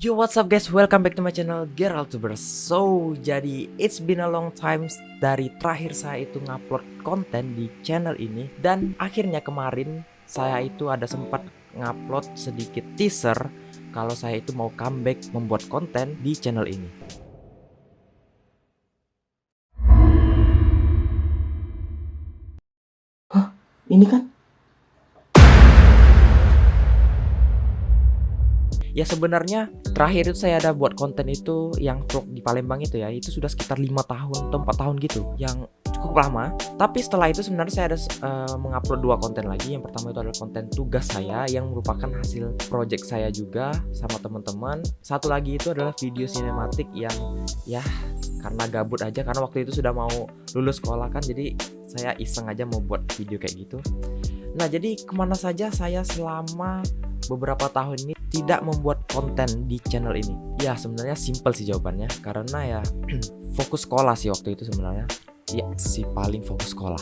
Yo, what's up guys, welcome back to my channel Geraltubers. So, jadi it's been a long time dari terakhir saya itu ngupload konten di channel ini. Dan akhirnya kemarin saya itu ada sempat ngupload sedikit teaser kalau saya itu mau comeback membuat konten di channel ini. Hah? Ini kan? Ya sebenarnya terakhir itu saya ada buat konten itu yang vlog di Palembang itu ya, itu sudah sekitar 5 tahun atau 4 tahun gitu, yang cukup lama. Tapi setelah itu sebenarnya saya ada mengupload 2 konten lagi. Yang pertama itu adalah konten tugas saya yang merupakan hasil project saya juga sama teman-teman. Satu lagi itu adalah video sinematik yang ya karena gabut aja, karena waktu itu sudah mau lulus sekolah kan, jadi saya iseng aja mau buat video kayak gitu. Nah, jadi kemana saja saya selama beberapa tahun ini tidak membuat konten di channel ini? Ya sebenarnya simple sih jawabannya, karena ya fokus sekolah sih waktu itu sebenarnya. Ya sih, paling fokus sekolah.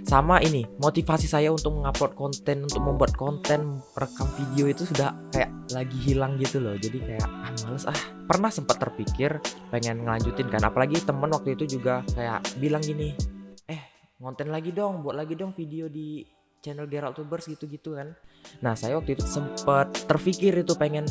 Sama ini, motivasi saya untuk mengupload konten, untuk membuat konten, rekam video itu sudah kayak lagi hilang gitu loh. Jadi kayak males Pernah sempat terpikir pengen ngelanjutin kan, apalagi temen waktu itu juga kayak bilang gini, ngonten lagi dong, buat lagi dong video di channel Geraltubers gitu-gitu kan. Nah, saya waktu itu sempat terpikir itu pengen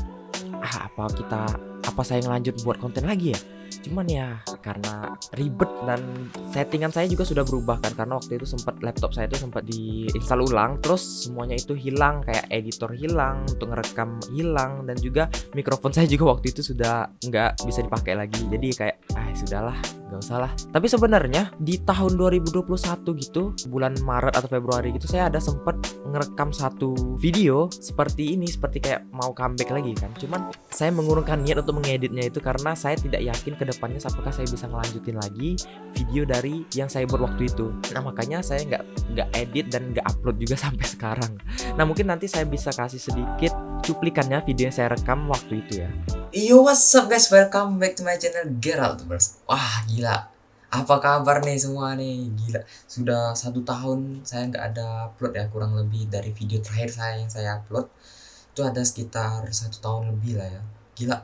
apa saya ngelanjut buat konten lagi ya. Cuman ya karena ribet dan settingan saya juga sudah berubah kan, karena waktu itu sempat laptop saya itu sempat diinstal ulang, terus semuanya itu hilang, kayak editor hilang, untuk ngerekam hilang, dan juga mikrofon saya juga waktu itu sudah nggak bisa dipakai lagi. Jadi kayak sudahlah, nggak usah lah. Tapi sebenarnya di tahun 2021 gitu, bulan Maret atau Februari gitu, saya ada sempat ngerekam satu video seperti ini, seperti kayak mau comeback lagi kan. Cuman saya mengurungkan niat untuk mengeditnya itu karena saya tidak yakin ke depannya apakah saya bisa ngelanjutin lagi video dari yang saya buat waktu itu. Nah, makanya saya nggak edit dan nggak upload juga sampai sekarang. Nah, mungkin nanti saya bisa kasih sedikit cuplikannya video yang saya rekam waktu itu ya. Yo, what's up guys, welcome back to my channel Geraltubers. Wah gila, apa kabar nih semua nih? Gila, sudah 1 tahun saya nggak ada upload ya, kurang lebih dari video terakhir saya yang saya upload itu ada sekitar 1 tahun lebih lah ya. Gila,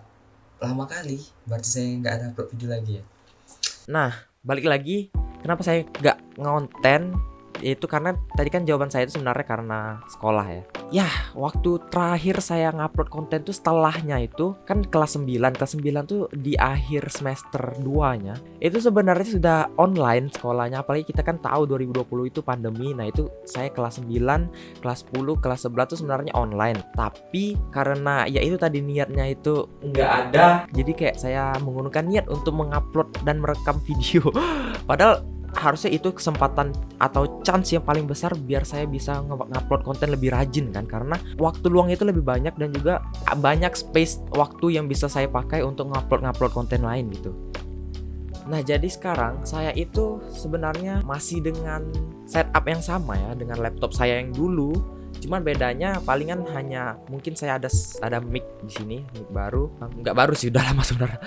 lama kali, berarti saya nggak ada upload video lagi ya. Nah, balik lagi, kenapa saya nggak ngonten? Itu karena tadi kan jawaban saya itu sebenarnya karena sekolah ya. Ya, waktu terakhir saya ngupload konten tuh setelahnya itu kan kelas 9. Kelas 9 tuh di akhir semester 2-nya. Itu sebenarnya sudah online sekolahnya, apalagi kita kan tahu 2020 itu pandemi. Nah, itu saya kelas 9, kelas 10, kelas 11 tuh sebenarnya online. Tapi karena ya itu tadi niatnya itu nggak ada, jadi kayak saya menggunakan niat untuk mengupload dan merekam video. Padahal harusnya itu kesempatan atau chance yang paling besar biar saya bisa ngupload konten lebih rajin kan, karena waktu luang itu lebih banyak dan juga banyak space waktu yang bisa saya pakai untuk ngupload konten lain gitu. Nah, jadi sekarang saya itu sebenarnya masih dengan setup yang sama ya, dengan laptop saya yang dulu. Cuman bedanya palingan hanya mungkin saya ada mic di sini, mic baru. Nggak baru sih, udah lama sebenarnya.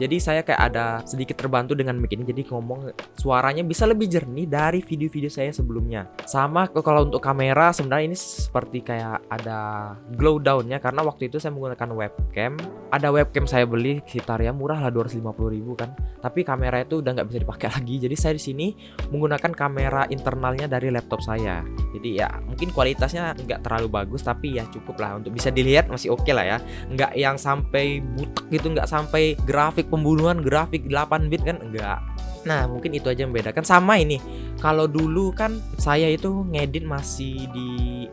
Jadi saya kayak ada sedikit terbantu dengan mic ini, jadi ngomong suaranya bisa lebih jernih dari video-video saya sebelumnya. Sama kalau untuk kamera sebenarnya ini seperti kayak ada glow down-nya, karena waktu itu saya menggunakan webcam. Ada webcam saya beli sekitar ya murah lah, 250.000 kan. Tapi kamera itu udah nggak bisa dipakai lagi. Jadi saya di sini menggunakan kamera internalnya dari laptop saya. Jadi ya mungkin kualitasnya nggak terlalu bagus, tapi ya cukup lah untuk bisa dilihat, masih oke lah ya. Nggak yang sampai butek gitu, nggak sampai grafik pembunuhan, grafik 8 bit kan, enggak. Nah, mungkin itu aja yang membedakan. Sama ini, kalau dulu kan saya itu ngedit masih di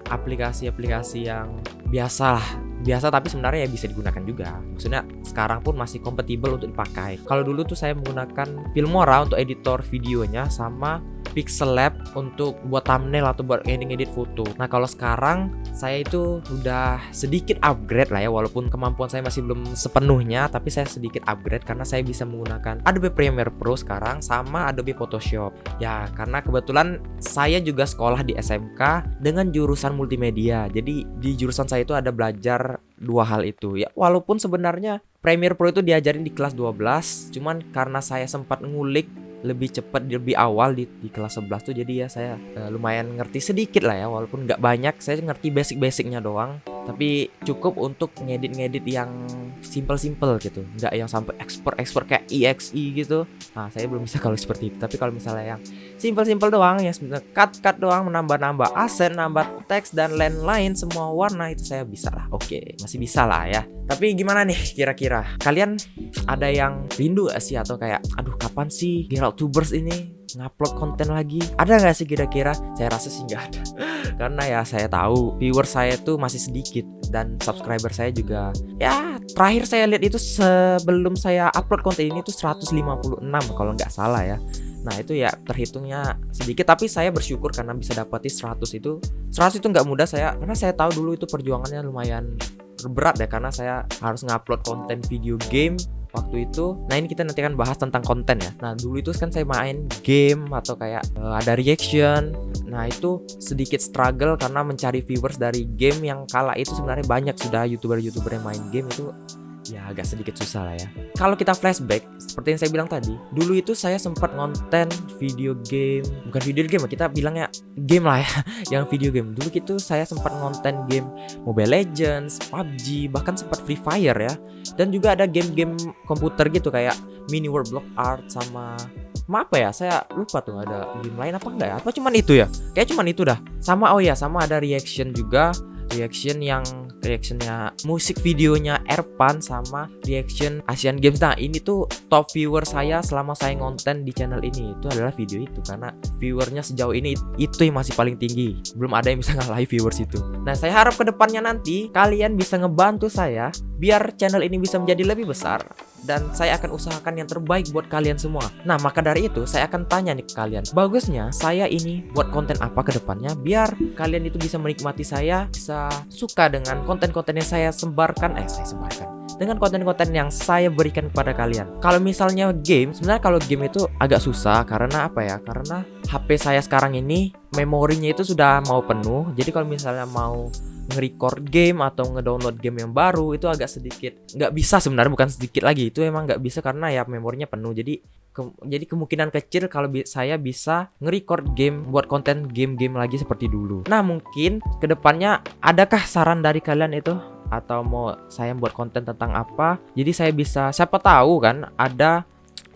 aplikasi-aplikasi yang biasa lah, biasa tapi sebenarnya ya bisa digunakan juga. Maksudnya sekarang pun masih kompatibel untuk dipakai. Kalau dulu tuh saya menggunakan Filmora untuk editor videonya, sama Pixel Lab untuk buat thumbnail atau buat ngedit foto. Nah, kalau sekarang saya itu udah sedikit upgrade lah ya, walaupun kemampuan saya masih belum sepenuhnya, tapi saya sedikit upgrade karena saya bisa menggunakan Adobe Premiere Pro sekarang sama Adobe Photoshop. Ya, karena kebetulan saya juga sekolah di SMK dengan jurusan multimedia. Jadi di jurusan saya itu ada belajar dua hal itu. Ya, walaupun sebenarnya Premiere Pro itu diajarin di kelas 12, cuman karena saya sempat ngulik lebih cepat lebih awal di kelas 11 tuh, jadi ya saya lumayan ngerti sedikit lah ya, walaupun nggak banyak, saya ngerti basic-basicnya doang. tapi cukup untuk ngedit-ngedit yang simple-simple gitu, nggak yang sampai expert kayak EXE gitu. Nah, saya belum bisa kalau seperti itu. Tapi kalau misalnya yang simple-simple doang, yang sebenarnya cut doang, menambah-nambah aset, nambah teks dan lain-lain semua warna, itu saya bisa lah. Oke, masih bisa lah ya. Tapi gimana nih kira-kira? Kalian ada yang rindu gak sih, atau kayak aduh kapan sih Geraldtubers ini ngupload konten lagi? Ada nggak sih kira-kira? Saya rasa sih nggak ada. Karena ya saya tahu viewer saya tuh masih sedikit, dan subscriber saya juga ya terakhir saya lihat itu sebelum saya upload konten ini tuh 156 kalau nggak salah ya. Nah itu ya terhitungnya sedikit, tapi saya bersyukur karena bisa dapati 100 itu nggak mudah saya, karena saya tahu dulu itu perjuangannya lumayan berat ya, karena saya harus ngupload konten video game waktu itu. Nah ini kita nanti akan bahas tentang konten ya. Nah dulu itu kan saya main game atau kayak ada reaction. Nah itu sedikit struggle karena mencari viewers dari game yang kala itu sebenarnya banyak sudah youtuber-youtuber yang main game, itu ya agak sedikit susah lah ya. Kalau kita flashback seperti yang saya bilang tadi, dulu itu saya sempat ngonten video game, bukan video game kita bilangnya game lah ya, yang video game. Dulu gitu saya sempat ngonten game Mobile Legends, PUBG, bahkan sempat Free Fire ya. Dan juga ada game-game komputer gitu kayak Mini World Block Art sama apa ya, saya lupa tuh ada game lain apa enggak ya, apa cuman itu ya, kayak cuman itu dah. Sama sama ada reaction juga, reactionnya musik videonya Erpan sama reaction Asian Games. Nah ini tuh top viewer saya selama saya ngonten di channel ini itu adalah video itu, karena viewernya sejauh ini itu yang masih paling tinggi, belum ada yang bisa ngalahin viewers itu. Nah saya harap kedepannya nanti kalian bisa ngebantu saya biar channel ini bisa menjadi lebih besar, dan saya akan usahakan yang terbaik buat kalian semua. Nah maka dari itu saya akan tanya nih ke kalian, bagusnya saya ini buat konten apa ke depannya biar kalian itu bisa menikmati saya, bisa suka dengan konten-konten yang saya sebarkan, dengan konten-konten yang saya berikan kepada kalian. Kalau misalnya game, sebenarnya kalau game itu agak susah karena apa ya, karena HP saya sekarang ini memorinya itu sudah mau penuh. Jadi kalau misalnya mau nge-record game atau nge-download game yang baru itu agak sedikit nggak bisa, sebenarnya bukan sedikit lagi, itu emang nggak bisa karena ya memorinya penuh. Jadi kemungkinan kecil kalau saya bisa nge-record game buat konten game-game lagi seperti dulu. Nah mungkin kedepannya adakah saran dari kalian itu, atau mau saya buat konten tentang apa? Jadi saya bisa, siapa tahu kan ada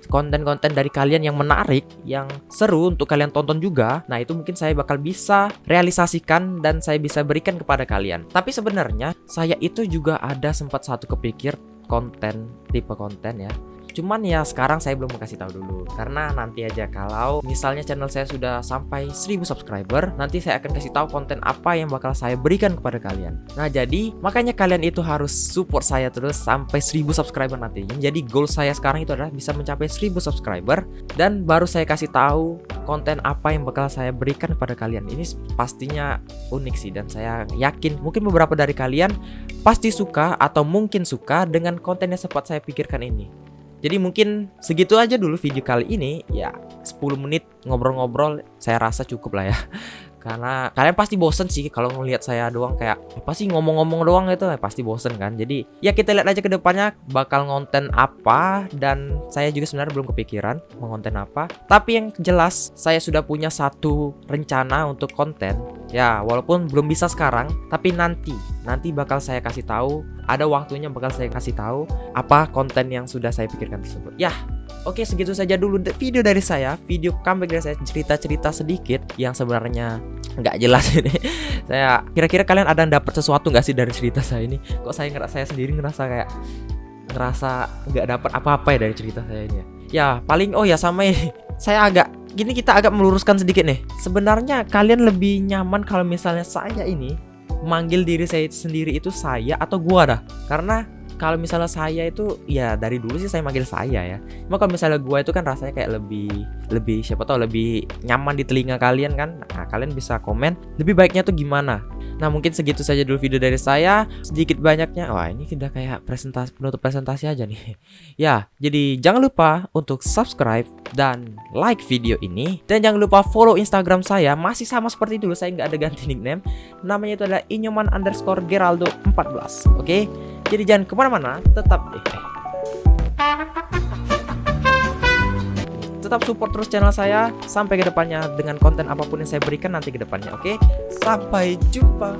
konten-konten dari kalian yang menarik, yang seru untuk kalian tonton juga. Nah itu mungkin saya bakal bisa realisasikan dan saya bisa berikan kepada kalian. Tapi sebenarnya saya itu juga ada sempat satu kepikir tipe konten ya. Cuman ya sekarang saya belum mau kasih tahu dulu, karena nanti aja kalau misalnya channel saya sudah sampai 1000 subscriber, nanti saya akan kasih tahu konten apa yang bakal saya berikan kepada kalian. Nah jadi makanya kalian itu harus support saya terus sampai 1000 subscriber nanti. Jadi goal saya sekarang itu adalah bisa mencapai 1000 subscriber, dan baru saya kasih tahu konten apa yang bakal saya berikan kepada kalian. Ini pastinya unik sih, dan saya yakin mungkin beberapa dari kalian pasti suka atau mungkin suka dengan konten yang sempat saya pikirkan ini. Jadi mungkin segitu aja dulu video kali ini ya, 10 menit ngobrol-ngobrol saya rasa cukup lah ya. Karena kalian pasti bosen sih kalau ngelihat saya doang kayak apa sih ngomong-ngomong doang gitu, pasti bosen kan. Jadi ya kita lihat aja ke depannya bakal ngonten apa, dan saya juga sebenarnya belum kepikiran mau ngonten apa. Tapi yang jelas saya sudah punya satu rencana untuk konten. Ya walaupun belum bisa sekarang, tapi nanti bakal saya kasih tahu, ada waktunya bakal saya kasih tahu apa konten yang sudah saya pikirkan tersebut. Ya oke, segitu saja dulu video dari saya, video comeback dari saya, cerita-cerita sedikit yang sebenarnya nggak jelas ini. Saya kira-kira kalian ada yang dapat sesuatu nggak sih dari cerita saya ini? Kok saya sendiri ngerasa nggak dapat apa-apa ya dari cerita saya ini ya? Ya paling sama ini saya kita agak meluruskan sedikit nih. Sebenarnya kalian lebih nyaman kalau misalnya saya ini manggil diri saya sendiri itu saya atau gua dah. Karena kalau misalnya saya itu ya dari dulu sih saya manggil saya ya. Cuma kalau misalnya gua itu kan rasanya kayak lebih siapa tahu lebih nyaman di telinga kalian kan. Nah, kalian bisa komen lebih baiknya tuh gimana. Nah, mungkin segitu saja dulu video dari saya. Sedikit banyaknya. Wah, ini udah kayak penutup presentasi aja nih. Ya, jadi jangan lupa untuk subscribe dan like video ini, dan jangan lupa follow Instagram saya, masih sama seperti dulu, saya nggak ada ganti nickname. Namanya itu adalah inyoman_geraldo14. Oke? Jadi jangan kemana-mana, tetap support terus channel saya sampai ke depannya dengan konten apapun yang saya berikan nanti ke depannya. Oke? Sampai jumpa.